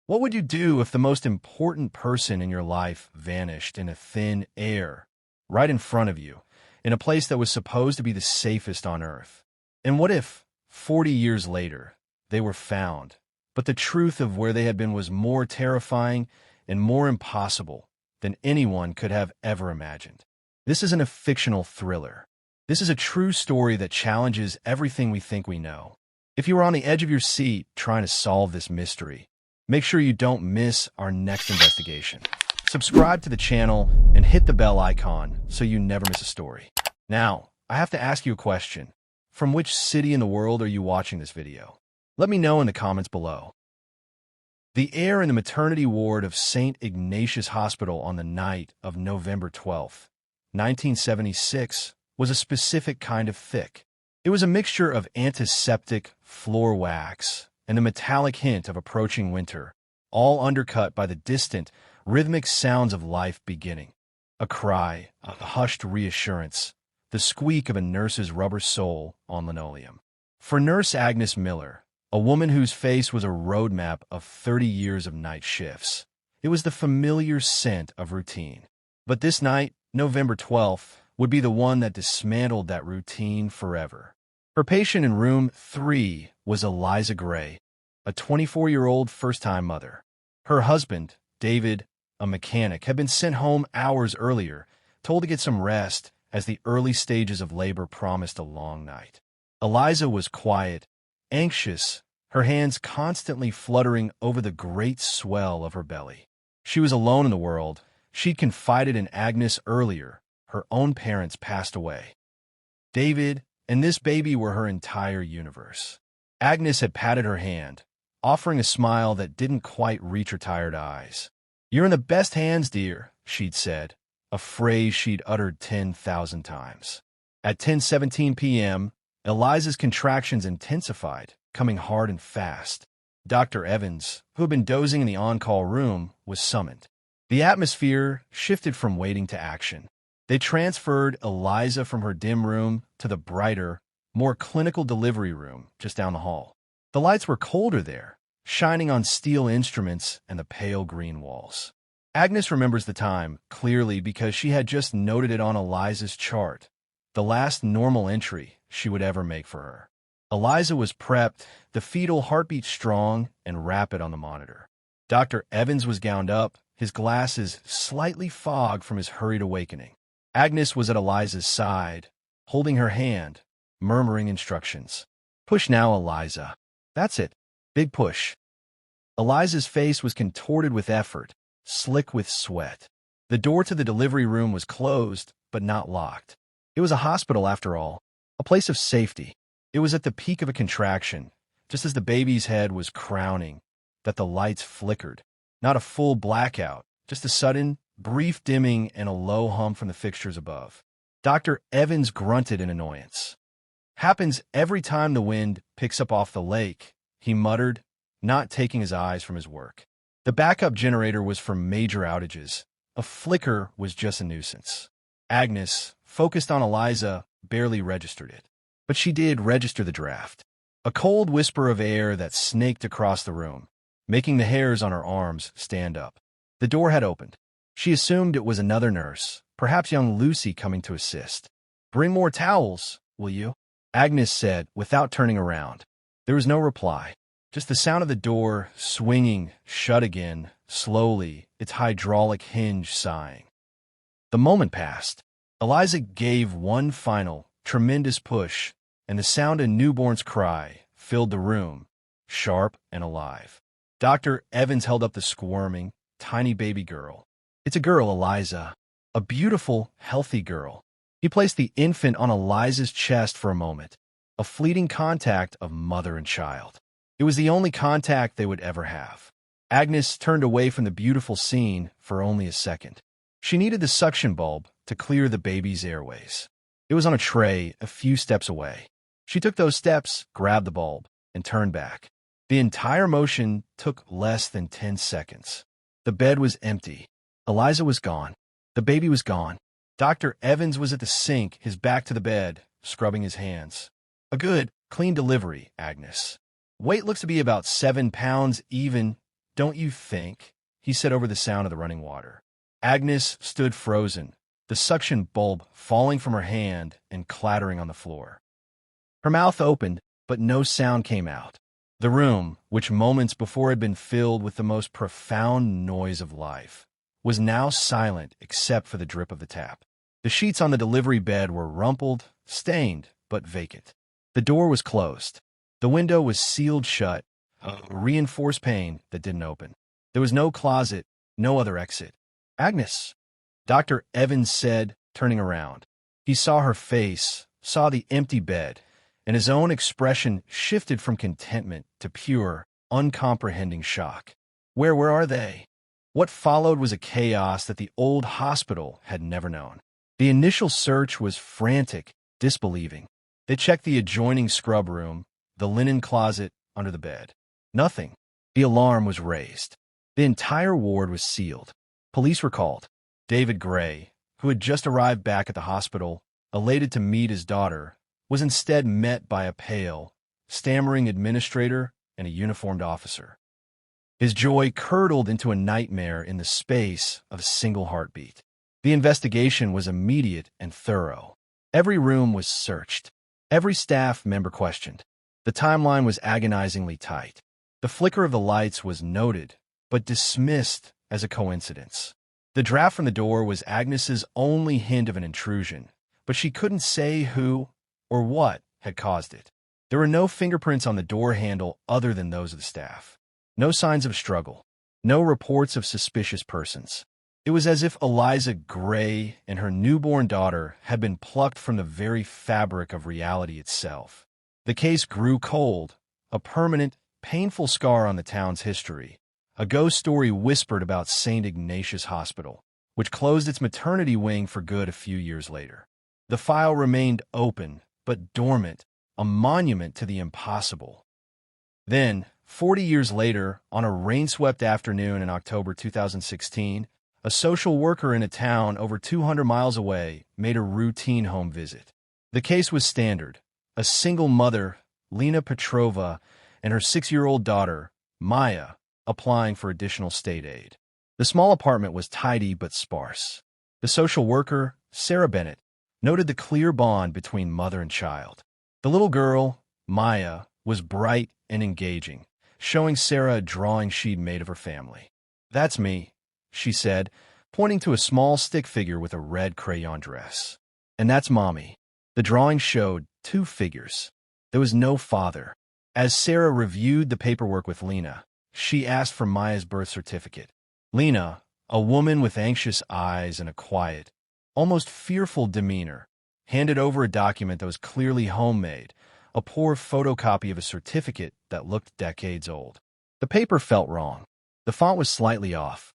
What would you do if the most important person in your life vanished in a thin air, right in front of you, in a place that was supposed to be the safest on Earth? And what if, 40 years later, they were found, but the truth of where they had been was more terrifying and more impossible than anyone could have ever imagined? This isn't a fictional thriller. This is a true story that challenges everything we think we know. If you were on the edge of your seat trying to solve this mystery, make sure you don't miss our next investigation. Subscribe to the channel and hit the bell icon so you never miss a story. Now, I have to ask you a question. From which city in the world are you watching this video? Let me know in the comments below. The air in the maternity ward of St. Ignatius Hospital on the night of November 12, 1976, was a specific kind of thick. It was a mixture of antiseptic floor wax and a metallic hint of approaching winter, all undercut by the distant, rhythmic sounds of life beginning. A cry, a hushed reassurance, the squeak of a nurse's rubber sole on linoleum. For Nurse Agnes Miller, a woman whose face was a roadmap of 30 years of night shifts, it was the familiar scent of routine. But this night, November 12th, would be the one that dismantled that routine forever. Her patient in room 3 was Eliza Gray, a 24-year-old first-time mother. Her husband, David, a mechanic, had been sent home hours earlier, told to get some rest as the early stages of labor promised a long night. Eliza was quiet, anxious, her hands constantly fluttering over the great swell of her belly. She was alone in the world. She'd confided in Agnes earlier. Her own parents passed away. David and this baby were her entire universe. Agnes had patted her hand, offering a smile that didn't quite reach her tired eyes. "You're in the best hands, dear," she'd said, a phrase she'd uttered 10,000 times. At 10:17 p.m., Eliza's contractions intensified, coming hard and fast. Dr. Evans, who had been dozing in the on-call room, was summoned. The atmosphere shifted from waiting to action. They transferred Eliza from her dim room to the brighter, more clinical delivery room just down the hall. The lights were colder there, shining on steel instruments and the pale green walls. Agnes remembers the time clearly because she had just noted it on Eliza's chart, the last normal entry she would ever make for her. Eliza was prepped, the fetal heartbeat strong and rapid on the monitor. Dr. Evans was gowned up, his glasses slightly fogged from his hurried awakening. Agnes was at Eliza's side, holding her hand, murmuring instructions. "Push now, Eliza. That's it. Big push." Eliza's face was contorted with effort, slick with sweat. The door to the delivery room was closed, but not locked. It was a hospital after all, a place of safety. It was at the peak of a contraction, just as the baby's head was crowning, that the lights flickered. Not a full blackout, just a sudden, brief dimming and a low hum from the fixtures above. Dr. Evans grunted in annoyance. "Happens every time the wind picks up off the lake," he muttered, not taking his eyes from his work. The backup generator was for major outages. A flicker was just a nuisance. Agnes, focused on Eliza, barely registered it. But she did register the draft. A cold whisper of air that snaked across the room, making the hairs on her arms stand up. The door had opened. She assumed it was another nurse, perhaps young Lucy coming to assist. "Bring more towels, will you?" Agnes said, without turning around. There was no reply, just the sound of the door swinging shut again, slowly, its hydraulic hinge sighing. The moment passed. Eliza gave one final, tremendous push, and the sound of newborn's cry filled the room, sharp and alive. Dr. Evans held up the squirming, tiny baby girl. "It's a girl, Eliza. A beautiful, healthy girl." He placed the infant on Eliza's chest for a moment, a fleeting contact of mother and child. It was the only contact they would ever have. Agnes turned away from the beautiful scene for only a second. She needed the suction bulb to clear the baby's airways. It was on a tray a few steps away. She took those steps, grabbed the bulb, and turned back. The entire motion took less than 10 seconds. The bed was empty. Eliza was gone. The baby was gone. Dr. Evans was at the sink, his back to the bed, scrubbing his hands. "A good, clean delivery, Agnes. Weight looks to be about 7 pounds even. don't you think? He said over the sound of the running water. Agnes stood frozen, the suction bulb falling from her hand and clattering on the floor. Her mouth opened, but no sound came out. The room, which moments before had been filled with the most profound noise of life, was now silent except for the drip of the tap. The sheets on the delivery bed were rumpled, stained, but vacant. The door was closed. The window was sealed shut, a reinforced pane that didn't open. There was no closet, no other exit. Agnes, Dr. Evans said, turning around. He saw her face, saw the empty bed, and his own expression shifted from contentment to pure, uncomprehending shock. Where are they? What followed was a chaos that the old hospital had never known. The initial search was frantic, disbelieving. They checked the adjoining scrub room, the linen closet, under the bed. Nothing. The alarm was raised. The entire ward was sealed. Police were called. David Gray, who had just arrived back at the hospital, elated to meet his daughter, was instead met by a pale, stammering administrator and a uniformed officer. His joy curdled into a nightmare in the space of a single heartbeat. The investigation was immediate and thorough. Every room was searched. Every staff member questioned. The timeline was agonizingly tight. The flicker of the lights was noted, but dismissed as a coincidence. The draft from the door was Agnes's only hint of an intrusion, but she couldn't say who or what had caused it. There were no fingerprints on the door handle other than those of the staff. No signs of struggle. No reports of suspicious persons. It was as if Eliza Gray and her newborn daughter had been plucked from the very fabric of reality itself. The case grew cold, a permanent, painful scar on the town's history. A ghost story whispered about St. Ignatius Hospital, which closed its maternity wing for good a few years later. The file remained open, but dormant, a monument to the impossible. Then, 40 years later, on a rain-swept afternoon in October 2016, a social worker in a town over 200 miles away made a routine home visit. The case was standard. A single mother, Lena Petrova, and her 6-year-old daughter, Maya, applying for additional state aid. The small apartment was tidy but sparse. The social worker, Sarah Bennett, noted the clear bond between mother and child. The little girl, Maya, was bright and engaging, showing Sarah a drawing she'd made of her family. "That's me," she said, pointing to a small stick figure with a red crayon dress. "And that's Mommy." The drawing showed 2 figures. There was no father. As Sarah reviewed the paperwork with Lena, she asked for Maya's birth certificate. Lena, a woman with anxious eyes and a quiet, almost fearful demeanor, handed over a document that was clearly homemade, a poor photocopy of a certificate that looked decades old. The paper felt wrong. The font was slightly off.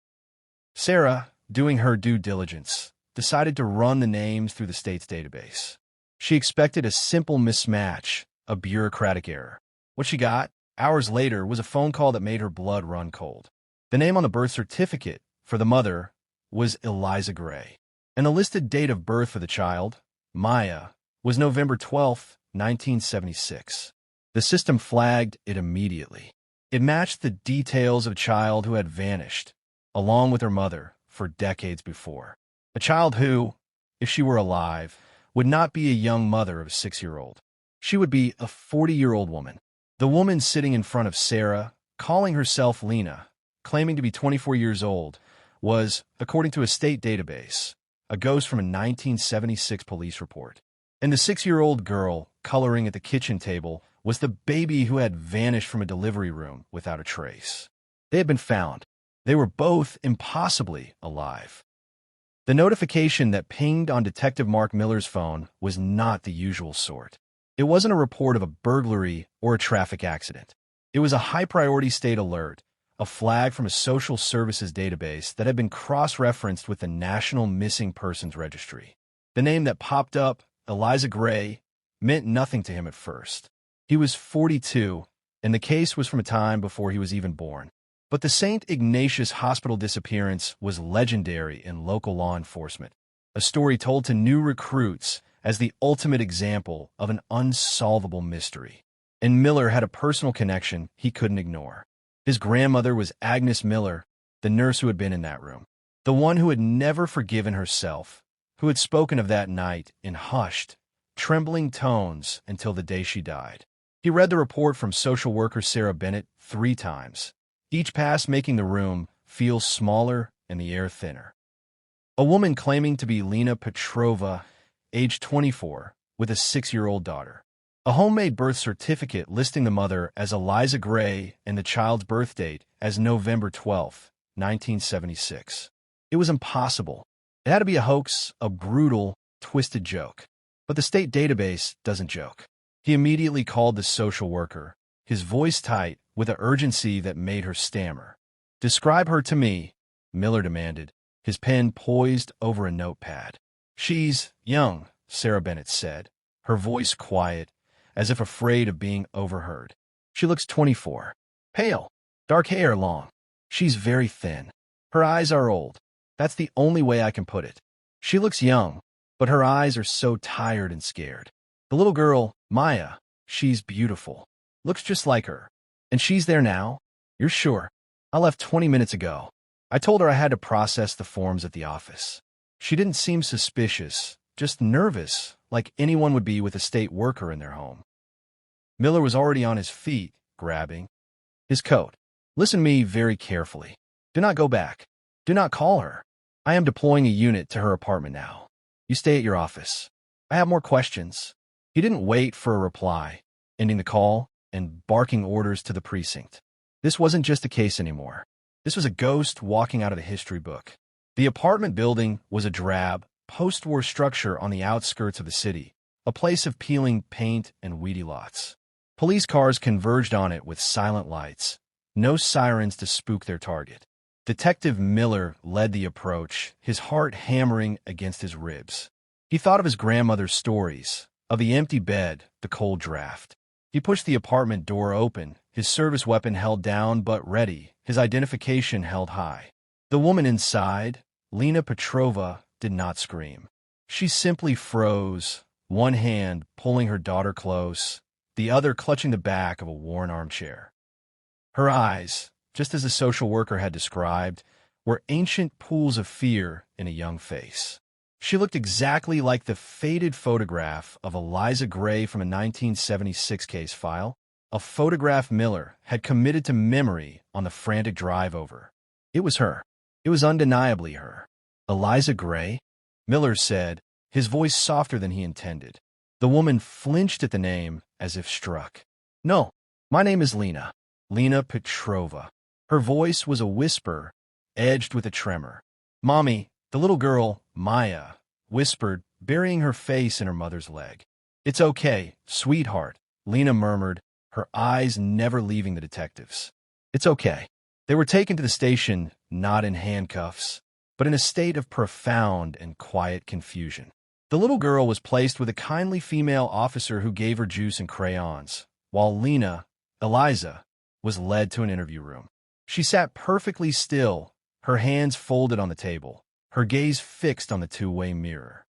Sarah, doing her due diligence, decided to run the names through the state's database. She expected a simple mismatch, a bureaucratic error. What she got, hours later, was a phone call that made her blood run cold. The name on the birth certificate for the mother was Eliza Gray, and the listed date of birth for the child, Maya, was November 12, 1976. The system flagged it immediately. It matched the details of a child who had vanished, along with her mother, for decades before. A child who, if she were alive, would not be a young mother of a 6-year-old. She would be a 40-year-old woman. The woman sitting in front of Sarah, calling herself Lena, claiming to be 24 years old, was, according to a state database, a ghost from a 1976 police report. And the 6-year-old girl, coloring at the kitchen table, was the baby who had vanished from a delivery room without a trace. They had been found. They were both impossibly alive. The notification that pinged on Detective Mark Miller's phone was not the usual sort. It wasn't a report of a burglary or a traffic accident. It was a high-priority state alert, a flag from a social services database that had been cross-referenced with the National Missing Persons Registry. The name that popped up, Eliza Gray, meant nothing to him at first. He was 42, and the case was from a time before he was even born. But the St. Ignatius Hospital disappearance was legendary in local law enforcement, a story told to new recruits as the ultimate example of an unsolvable mystery. And Miller had a personal connection he couldn't ignore. His grandmother was Agnes Miller, the nurse who had been in that room, the one who had never forgiven herself, who had spoken of that night in hushed, trembling tones until the day she died. He read the report from social worker Sarah Bennett 3 times, each pass making the room feel smaller and the air thinner. A woman claiming to be Lena Petrova, age 24, with a 6-year-old daughter. A homemade birth certificate listing the mother as Eliza Gray and the child's birth date as November 12, 1976. It was impossible. It had to be a hoax, a brutal, twisted joke. But the state database doesn't joke. He immediately called the social worker, his voice tight with an urgency that made her stammer. "Describe her to me," Miller demanded, his pen poised over a notepad. "She's young," Sarah Bennett said, her voice quiet, as if afraid of being overheard. "She looks 24. Pale, dark hair long. She's very thin. Her eyes are old. That's the only way I can put it. She looks young, but her eyes are so tired and scared. The little girl, Maya, she's beautiful. Looks just like her. And she's there now? You're sure? I left 20 minutes ago. I told her I had to process the forms at the office. She didn't seem suspicious, just nervous, like anyone would be with a state worker in their home." Miller was already on his feet, grabbing his coat. "Listen to me very carefully. Do not go back. Do not call her. I am deploying a unit to her apartment now. You stay at your office. I have more questions." He didn't wait for a reply, ending the call and barking orders to the precinct. This wasn't just a case anymore. This was a ghost walking out of the history book. The apartment building was a drab, post-war structure on the outskirts of the city, a place of peeling paint and weedy lots. Police cars converged on it with silent lights, no sirens to spook their target. Detective Miller led the approach, his heart hammering against his ribs. He thought of his grandmother's stories, of the empty bed, the cold draft. He pushed the apartment door open, his service weapon held down but ready, his identification held high. The woman inside, Lena Petrova, did not scream. She simply froze, one hand pulling her daughter close, the other clutching the back of a worn armchair. Her eyes, just as the social worker had described, were ancient pools of fear in a young face. She looked exactly like the faded photograph of Eliza Gray from a 1976 case file, a photograph Miller had committed to memory on the frantic drive over. It was her. It was undeniably her. "Eliza Gray?" Miller said, his voice softer than he intended. The woman flinched at the name as if struck. "No, my name is Lena. Lena Petrova." Her voice was a whisper, edged with a tremor. "Mommy," the little girl, Maya, whispered, burying her face in her mother's leg. "It's okay, sweetheart," Lena murmured, her eyes never leaving the detectives. "It's okay." They were taken to the station, not in handcuffs, but in a state of profound and quiet confusion. The little girl was placed with a kindly female officer who gave her juice and crayons, while Lena, Eliza, was led to an interview room. She sat perfectly still, her hands folded on the table, her gaze fixed on the two-way mirror.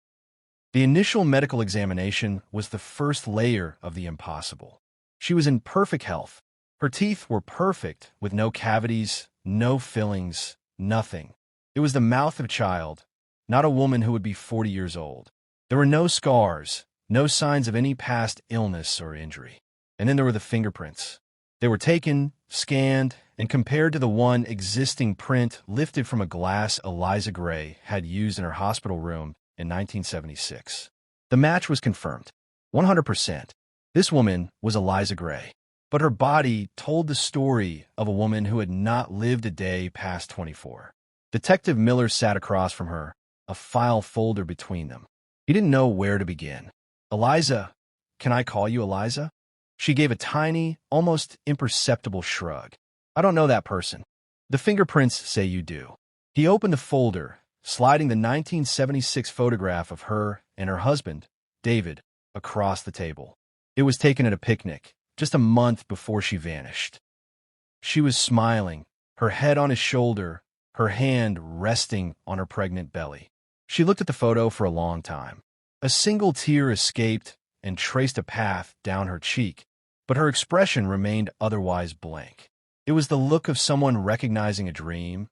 The initial medical examination was the first layer of the impossible. She was in perfect health. Her teeth were perfect, with no cavities, no fillings, nothing. It was the mouth of a child, not a woman who would be 40 years old. There were no scars, no signs of any past illness or injury. And then there were the fingerprints. They were taken, scanned, and compared to the one existing print lifted from a glass Eliza Gray had used in her hospital room in 1976. The match was confirmed. 100%. This woman was Eliza Gray, but her body told the story of a woman who had not lived a day past 24. Detective Miller sat across from her, a file folder between them. He didn't know where to begin. "Eliza, can I call you Eliza?" She gave a tiny, almost imperceptible shrug. "I don't know that person. The fingerprints say you do." He opened the folder, sliding the 1976 photograph of her and her husband, David, across the table. It was taken at a picnic, just a month before she vanished. She was smiling, her head on his shoulder, her hand resting on her pregnant belly. She looked at the photo for a long time. A single tear escaped and traced a path down her cheek, but her expression remained otherwise blank. It was the look of someone recognizing a dream,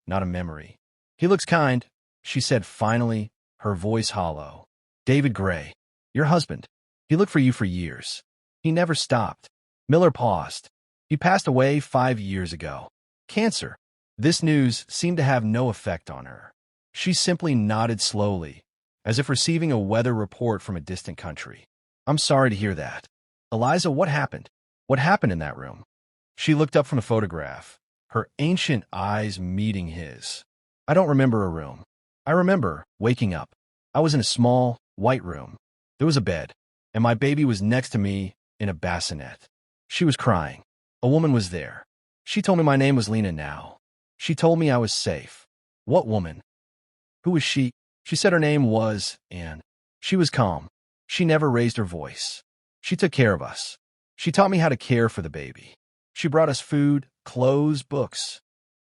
not a memory. "He looks kind," she said finally, her voice hollow. "David Gray, your husband. He looked for you for years. He never stopped." Miller paused. "He passed away 5 years ago. Cancer." This news seemed to have no effect on her. She simply nodded slowly, as if receiving a weather report from a distant country. "I'm sorry to hear that. Eliza, what happened? What happened in that room?" She looked up from the photograph, her ancient eyes meeting his. "I don't remember a room. I remember waking up. I was in a small, white room. There was a bed, and my baby was next to me in a bassinet. She was crying. A woman was there. She told me my name was Lena now. She told me I was safe." "What woman? Who was she?" "She said her name was Anne. She was calm. She never raised her voice. She took care of us. She taught me how to care for the baby. She brought us food, clothes, books."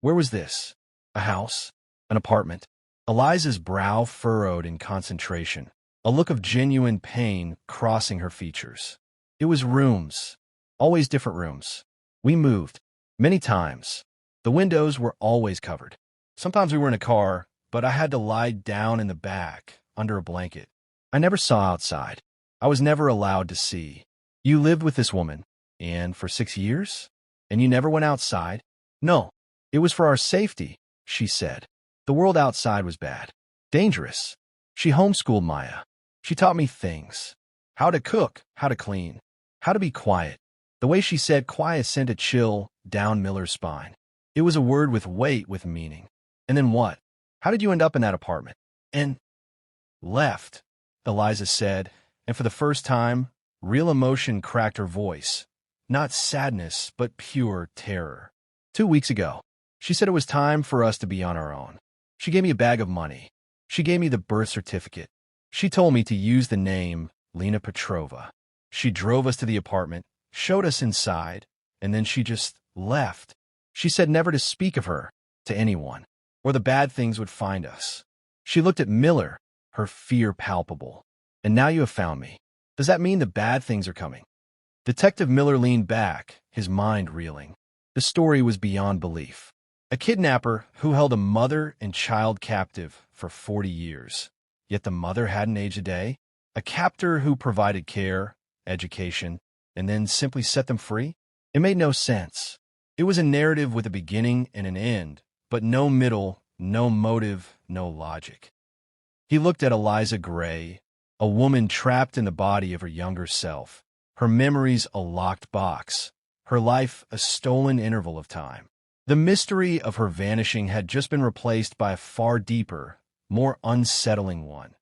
"Where was this? A house? An apartment?" Eliza's brow furrowed in concentration, a look of genuine pain crossing her features. "It was rooms. Always different rooms. We moved. Many times. The windows were always covered. Sometimes we were in a car, but I had to lie down in the back, under a blanket. I never saw outside. I was never allowed to see." "You lived with this woman, and for 6 years? And you never went outside?" "No. It was for our safety," she said. "The world outside was bad. Dangerous. She homeschooled Maya. She taught me things. How to cook, how to clean, how to be quiet." The way she said quiet sent a chill down Miller's spine. It was a word with weight, with meaning. "And then what? How did you end up in that apartment?" "And left," Eliza said, and for the first time, real emotion cracked her voice. Not sadness, but pure terror. "2 weeks ago. She said it was time for us to be on our own. She gave me a bag of money. She gave me the birth certificate. She told me to use the name Lena Petrova. She drove us to the apartment, showed us inside, and then she just left. She said never to speak of her to anyone, or the bad things would find us." She looked at Miller, her fear palpable. "And now you have found me. Does that mean the bad things are coming?" Detective Miller leaned back, his mind reeling. The story was beyond belief. A kidnapper who held a mother and child captive for 40 years. Yet the mother hadn't aged a day. A captor who provided care, education, and then simply set them free? It made no sense. It was a narrative with a beginning and an end, but no middle, no motive, no logic. He looked at Eliza Gray, a woman trapped in the body of her younger self, her memories a locked box, her life a stolen interval of time. The mystery of her vanishing had just been replaced by a far deeper, more unsettling one.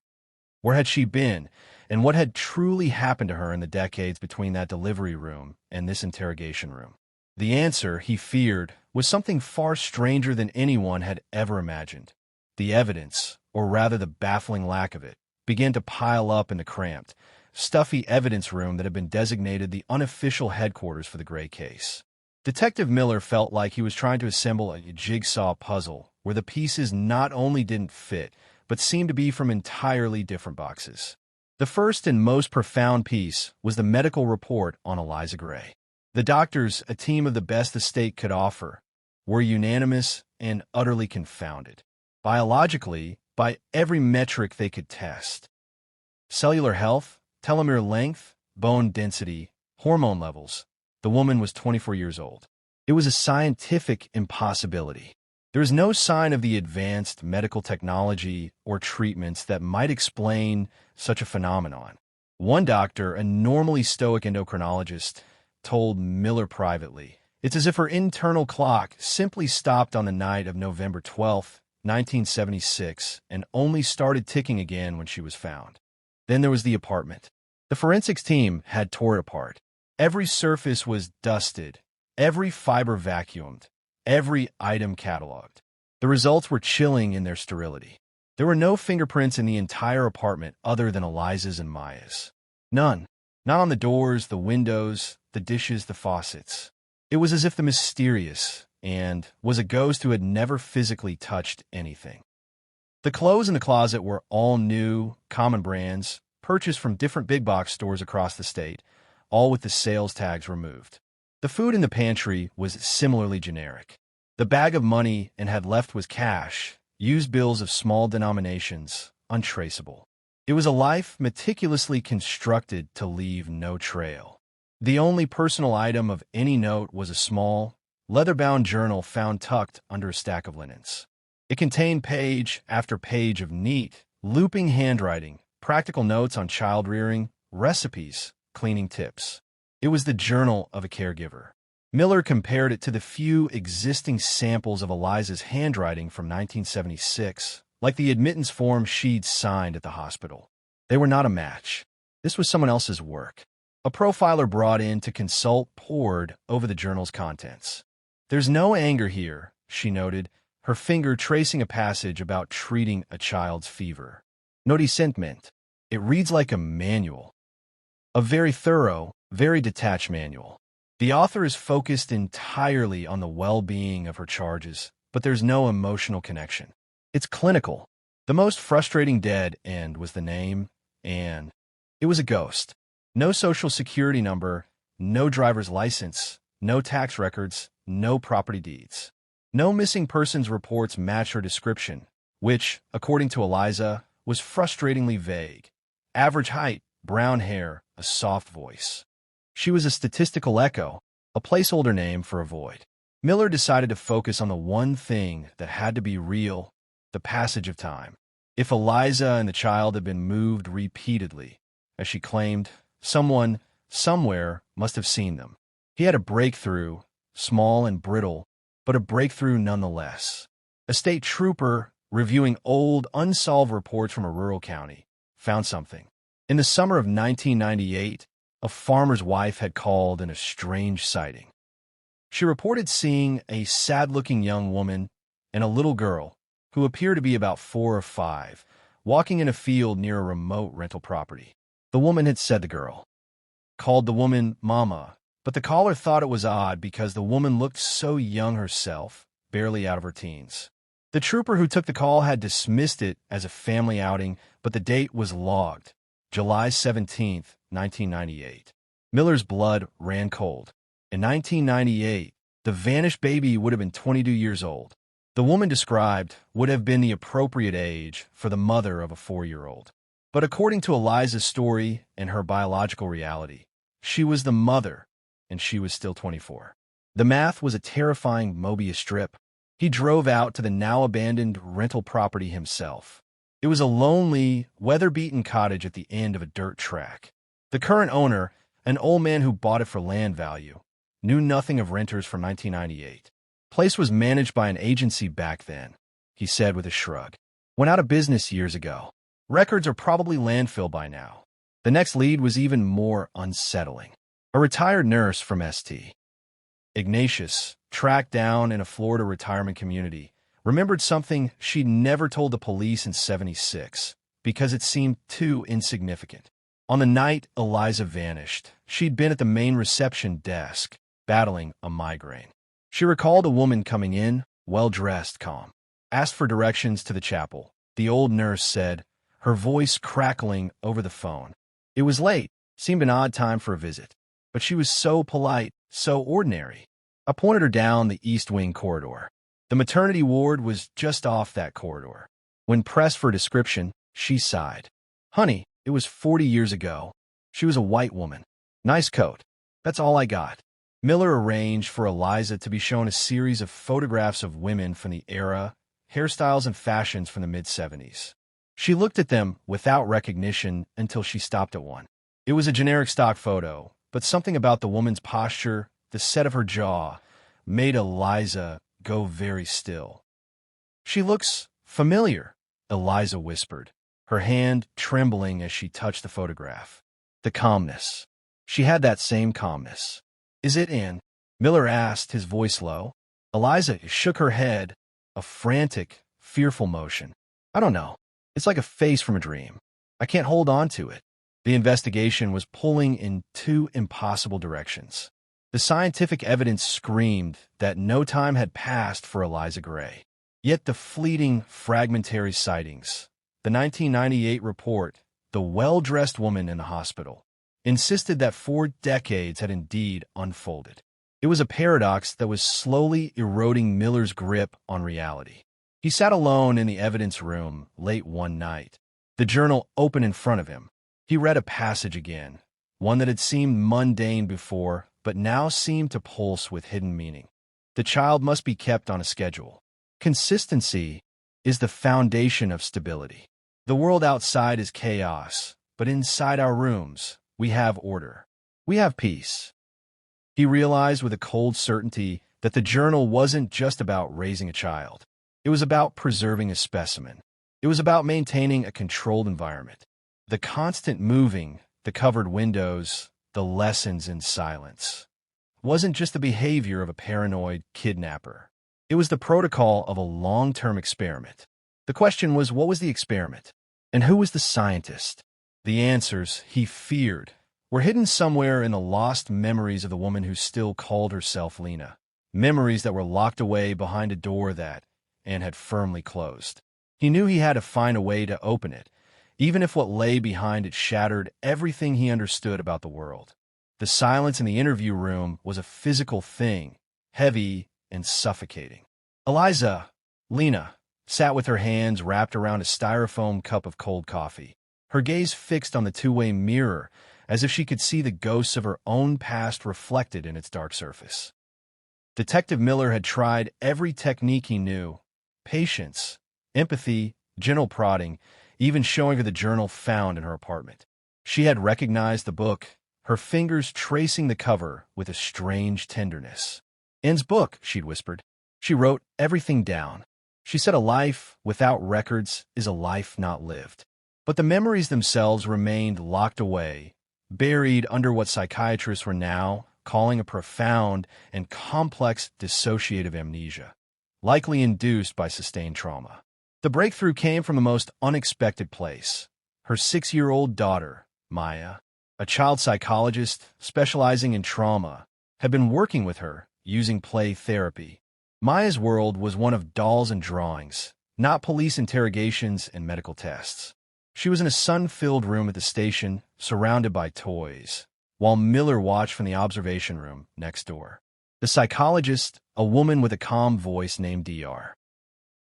Where had she been, and what had truly happened to her in the decades between that delivery room and this interrogation room? The answer, he feared, was something far stranger than anyone had ever imagined. The evidence, or rather the baffling lack of it, began to pile up in the cramped, stuffy evidence room that had been designated the unofficial headquarters for the Gray case. Detective Miller felt like he was trying to assemble a jigsaw puzzle where the pieces not only didn't fit, but seemed to be from entirely different boxes. The first and most profound piece was the medical report on Eliza Gray. The doctors, a team of the best the state could offer, were unanimous and utterly confounded. Biologically, by every metric they could test. Cellular health, telomere length, bone density, hormone levels. The woman was 24 years old. It was a scientific impossibility. There was no sign of the advanced medical technology or treatments that might explain such a phenomenon. One doctor, a normally stoic endocrinologist, told Miller privately, "It's as if her internal clock simply stopped on the night of November 12, 1976, and only started ticking again when she was found." Then there was the apartment. The forensics team had tore it apart. Every surface was dusted, every fiber vacuumed, every item cataloged. The results were chilling in their sterility. There were no fingerprints in the entire apartment other than Eliza's and Maya's. None. Not on the doors, the windows, the dishes, the faucets. It was as if the mysterious and was a ghost who had never physically touched anything. The clothes in the closet were all new, common brands, purchased from different big box stores across the state, all with the sales tags removed. The food in the pantry was similarly generic. The bag of money and had left was cash, used bills of small denominations, untraceable. It was a life meticulously constructed to leave no trail. The only personal item of any note was a small, leather-bound journal found tucked under a stack of linens. It contained page after page of neat, looping handwriting, practical notes on child-rearing, recipes, cleaning tips. It was the journal of a caregiver. Miller compared it to the few existing samples of Eliza's handwriting from 1976, like the admittance form she'd signed at the hospital. They were not a match. This was someone else's work. A profiler brought in to consult pored over the journal's contents. "There's no anger here," she noted, her finger tracing a passage about treating a child's fever. "No resentment. It reads like a manual. A very thorough, very detached manual. The author is focused entirely on the well-being of her charges, but there's no emotional connection. It's clinical. The most frustrating dead end was the name, Anne. It was a ghost. No social security number, no driver's license, no tax records, no property deeds. No missing persons reports match her description, which, according to Eliza, was frustratingly vague. Average height, brown hair, a soft voice. She was a statistical echo, a placeholder name for a void. Miller decided to focus on the one thing that had to be real, the passage of time. If Eliza and the child had been moved repeatedly, as she claimed, someone, somewhere, must have seen them. He had a breakthrough, small and brittle, but a breakthrough nonetheless. A state trooper, reviewing old, unsolved reports from a rural county, found something. In the summer of 1998, a farmer's wife had called in a strange sighting. She reported seeing a sad-looking young woman and a little girl, who appeared to be about 4 or 5, walking in a field near a remote rental property. The woman had said the girl called the woman Mama, but the caller thought it was odd because the woman looked so young herself, barely out of her teens. The trooper who took the call had dismissed it as a family outing, but the date was logged, July 17, 1998. Miller's blood ran cold. In 1998, the vanished baby would have been 22 years old. The woman described would have been the appropriate age for the mother of a 4-year-old. But according to Eliza's story and her biological reality, she was the mother, and she was still 24. The math was a terrifying Mobius strip. He drove out to the now-abandoned rental property himself. It was a lonely, weather-beaten cottage at the end of a dirt track. The current owner, an old man who bought it for land value, knew nothing of renters from 1998. Place was managed by an agency back then, he said with a shrug. Went out of business years ago. Records are probably landfill by now. The next lead was even more unsettling. A retired nurse from St. Ignatius, tracked down in a Florida retirement community, remembered something she'd never told the police in '76 because it seemed too insignificant. On the night Eliza vanished, she'd been at the main reception desk, battling a migraine. She recalled a woman coming in, well-dressed, calm. Asked for directions to the chapel. The old nurse said, her voice crackling over the phone. It was late, seemed an odd time for a visit. But she was so polite, so ordinary. I pointed her down the East Wing corridor. The maternity ward was just off that corridor. When pressed for a description, she sighed. Honey, it was 40 years ago. She was a white woman. Nice coat. That's all I got. Miller arranged for Eliza to be shown a series of photographs of women from the era, hairstyles and fashions from the mid-'70s. She looked at them without recognition until she stopped at one. It was a generic stock photo, but something about the woman's posture, the set of her jaw, made Eliza go very still. She looks familiar, Eliza whispered, her hand trembling as she touched the photograph. The calmness. She had that same calmness. Is it Anne? Miller asked, his voice low. Eliza shook her head, a frantic, fearful motion. I don't know. It's like a face from a dream. I can't hold on to it. The investigation was pulling in two impossible directions. The scientific evidence screamed that no time had passed for Eliza Gray. Yet the fleeting, fragmentary sightings, the 1998 report, the well-dressed woman in the hospital, insisted that 4 decades had indeed unfolded. It was a paradox that was slowly eroding Miller's grip on reality. He sat alone in the evidence room late one night, the journal open in front of him. He read a passage again, one that had seemed mundane before, but now seemed to pulse with hidden meaning. The child must be kept on a schedule. Consistency is the foundation of stability. The world outside is chaos, but inside our rooms, we have order. We have peace. He realized with a cold certainty that the journal wasn't just about raising a child. It was about preserving a specimen. It was about maintaining a controlled environment. The constant moving, the covered windows, the lessons in silence wasn't just the behavior of a paranoid kidnapper. It was the protocol of a long-term experiment. The question was, what was the experiment? And who was the scientist? The answers, he feared, were hidden somewhere in the lost memories of the woman who still called herself Lena. Memories that were locked away behind a door that Anne had firmly closed. He knew he had to find a way to open it, even if what lay behind it shattered everything he understood about the world. The silence in the interview room was a physical thing, heavy and suffocating. Eliza, Lena, sat with her hands wrapped around a styrofoam cup of cold coffee, her gaze fixed on the two-way mirror, as if she could see the ghosts of her own past reflected in its dark surface. Detective Miller had tried every technique he knew: patience, empathy, gentle prodding, even showing her the journal found in her apartment. She had recognized the book, her fingers tracing the cover with a strange tenderness. "Anne's book," she'd whispered. She wrote everything down. She said a life without records is a life not lived. But the memories themselves remained locked away, buried under what psychiatrists were now calling a profound and complex dissociative amnesia, likely induced by sustained trauma. The breakthrough came from the most unexpected place. Her 6-year-old daughter, Maya, a child psychologist specializing in trauma, had been working with her using play therapy. Maya's world was one of dolls and drawings, not police interrogations and medical tests. She was in a sun-filled room at the station, surrounded by toys, while Miller watched from the observation room next door. The psychologist, a woman with a calm voice named Dr.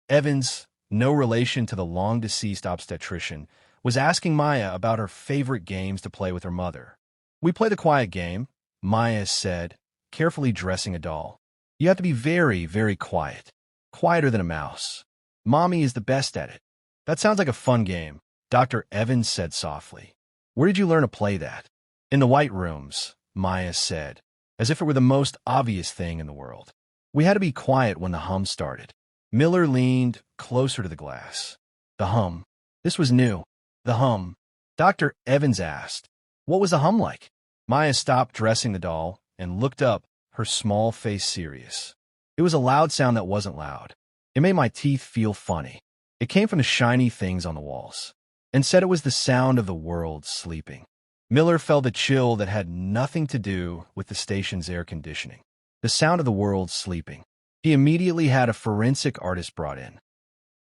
Evans, no relation to the long-deceased obstetrician, was asking Maya about her favorite games to play with her mother. "We play the quiet game," Maya said, carefully dressing a doll. "You have to be very, very quiet. Quieter than a mouse. Mommy is the best at it." "That sounds like a fun game," Dr. Evans said softly. "Where did you learn to play that?" "In the white rooms," Maya said, as if it were the most obvious thing in the world. "We had to be quiet when the hum started." Miller leaned closer to the glass. "The hum." This was new. "The hum." Dr. Evans asked, "What was the hum like?" Maya stopped dressing the doll and looked up, her small face serious. "It was a loud sound that wasn't loud. It made my teeth feel funny. It came from the shiny things on the walls," and said it was the sound of the world sleeping. Miller felt a chill that had nothing to do with the station's air conditioning. The sound of the world sleeping. He immediately had a forensic artist brought in.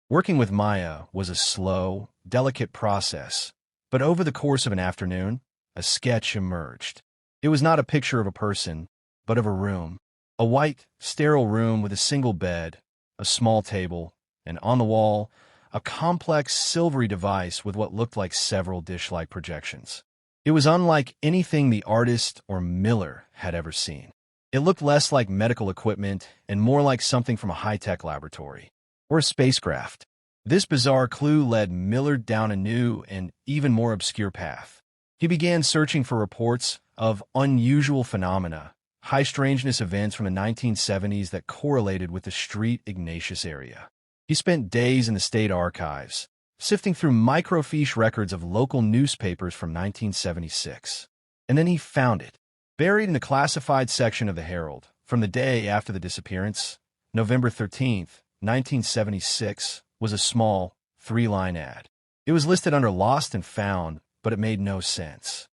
Working with Maya was a slow, delicate process, but over the course of an afternoon, a sketch emerged. It was not a picture of a person, but of a room. A white, sterile room with a single bed, a small table, and on the wall, a complex silvery device with what looked like several dish-like projections. It was unlike anything the artist or Miller had ever seen. It looked less like medical equipment and more like something from a high-tech laboratory, or a spacecraft. This bizarre clue led Miller down a new and even more obscure path. He began searching for reports of unusual phenomena, high-strangeness events from the 1970s that correlated with the Street Ignatius area. He spent days in the state archives, sifting through microfiche records of local newspapers from 1976. And then he found it. Buried in the classified section of the Herald, from the day after the disappearance, November 13th, 1976, was a small, 3-line ad. It was listed under Lost and Found, but it made no sense.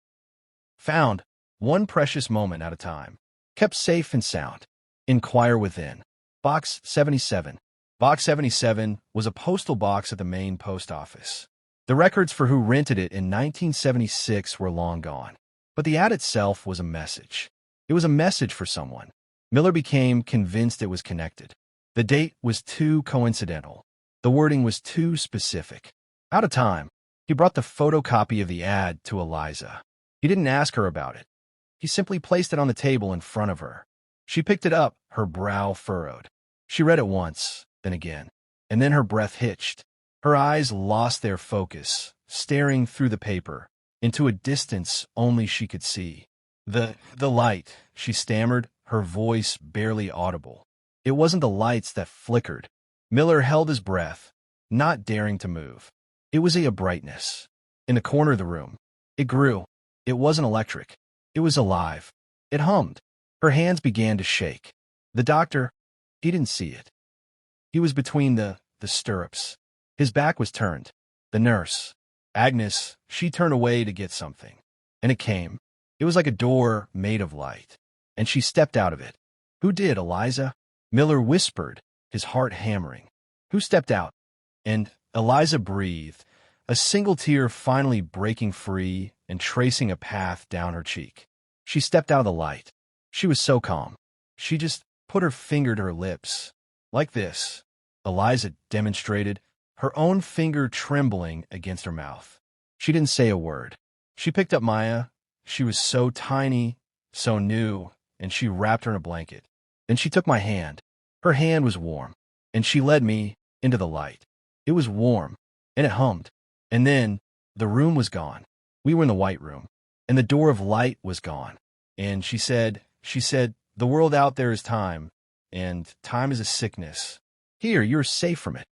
Found, one precious moment at a time. Kept safe and sound. Inquire within. Box 77. Box 77 was a postal box at the Maine post office. The records for who rented it in 1976 were long gone. But the ad itself was a message. It was a message for someone. Miller became convinced it was connected. The date was too coincidental. The wording was too specific. Out of time, he brought the photocopy of the ad to Eliza. He didn't ask her about it. He simply placed it on the table in front of her. She picked it up, her brow furrowed. She read it once, then again, and then her breath hitched. Her eyes lost their focus, staring through the paper, into a distance only she could see. The light, she stammered, her voice barely audible. It wasn't the lights that flickered. Miller held his breath, not daring to move. It was a brightness. In the corner of the room. It grew. It wasn't electric. It was alive. It hummed. Her hands began to shake. The doctor, he didn't see it. He was between the stirrups. His back was turned. The nurse, Agnes, she turned away to get something. And it came. It was like a door made of light. And she stepped out of it. Who did, Eliza? Miller whispered, his heart hammering. Who stepped out? And Eliza breathed, a single tear finally breaking free and tracing a path down her cheek. She stepped out of the light. She was so calm. She just put her finger to her lips. Like this. Eliza demonstrated, her own finger trembling against her mouth. She didn't say a word. She picked up Maya. She was so tiny, so new, and she wrapped her in a blanket. Then she took my hand. Her hand was warm, and she led me into the light. It was warm, and it hummed. And then the room was gone. We were in the white room, and the door of light was gone. And she said, the world out there is time, and time is a sickness. Here, you're safe from it.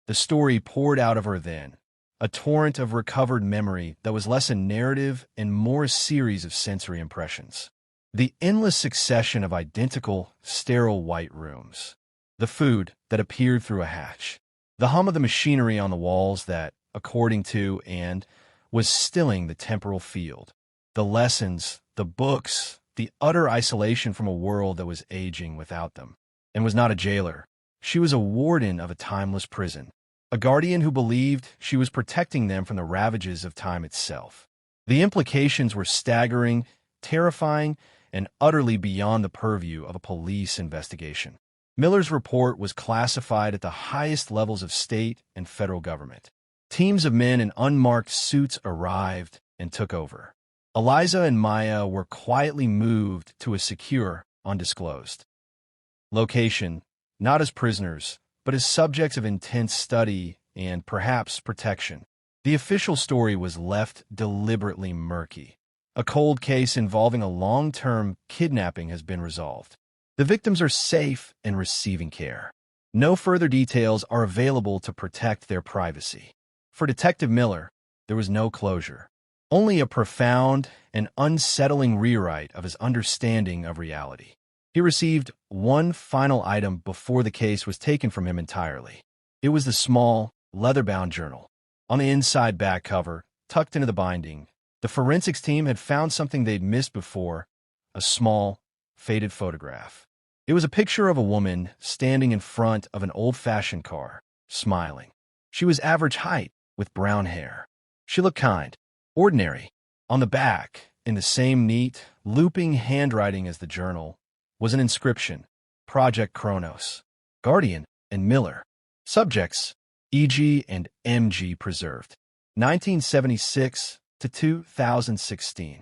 The story poured out of her then, a torrent of recovered memory that was less a narrative and more a series of sensory impressions. The endless succession of identical, sterile white rooms. The food that appeared through a hatch. The hum of the machinery on the walls that, according to and was stilling the temporal field. The lessons, the books, the utter isolation from a world that was aging without them. And was not a jailer. She was a warden of a timeless prison. A guardian who believed she was protecting them from the ravages of time itself. The implications were staggering, terrifying, and utterly beyond the purview of a police investigation. Miller's report was classified at the highest levels of state and federal government. Teams of men in unmarked suits arrived and took over. Eliza and Maya were quietly moved to a secure, undisclosed location, not as prisoners, but as subjects of intense study and, perhaps, protection. The official story was left deliberately murky. A cold case involving a long-term kidnapping has been resolved. The victims are safe and receiving care. No further details are available to protect their privacy. For Detective Miller, there was no closure, only a profound and unsettling rewrite of his understanding of reality. He received one final item before the case was taken from him entirely. It was the small, leather-bound journal. On the inside back cover, tucked into the binding, the forensics team had found something they'd missed before, a small, faded photograph. It was a picture of a woman standing in front of an old-fashioned car, smiling. She was average height, with brown hair. She looked kind, ordinary. On the back, in the same neat, looping handwriting as the journal, was an inscription, Project Kronos, Guardian, and Miller. Subjects, EG and MG preserved. 1976 to 2016.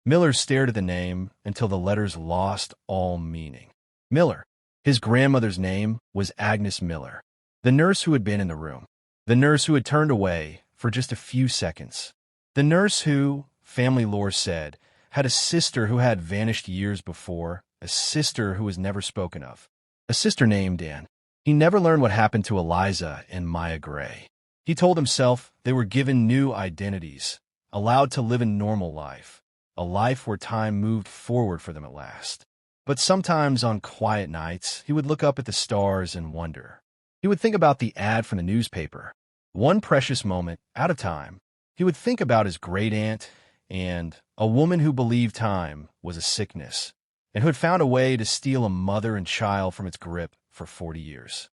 Miller stared at the name until the letters lost all meaning. Miller. His grandmother's name was Agnes Miller, the nurse who had been in the room. The nurse who had turned away for just a few seconds. The nurse who, family lore said, had a sister who had vanished years before, a sister who was never spoken of. A sister named Anne. He never learned what happened to Eliza and Maya Gray. He told himself they were given new identities, allowed to live a normal life, a life where time moved forward for them at last. But sometimes on quiet nights, he would look up at the stars and wonder. He would think about the ad from the newspaper. One precious moment, out of time, he would think about his great-aunt and a woman who believed time was a sickness and who had found a way to steal a mother and child from its grip for 40 years.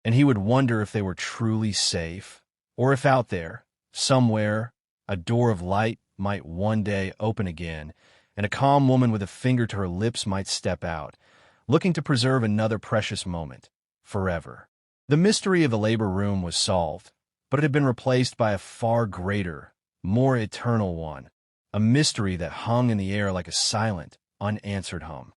And he would wonder if they were truly safe, or if out there, somewhere, a door of light might one day open again and a calm woman with a finger to her lips might step out, looking to preserve another precious moment, forever. The mystery of the labor room was solved, but it had been replaced by a far greater, more eternal one, a mystery that hung in the air like a silent, unanswered hum.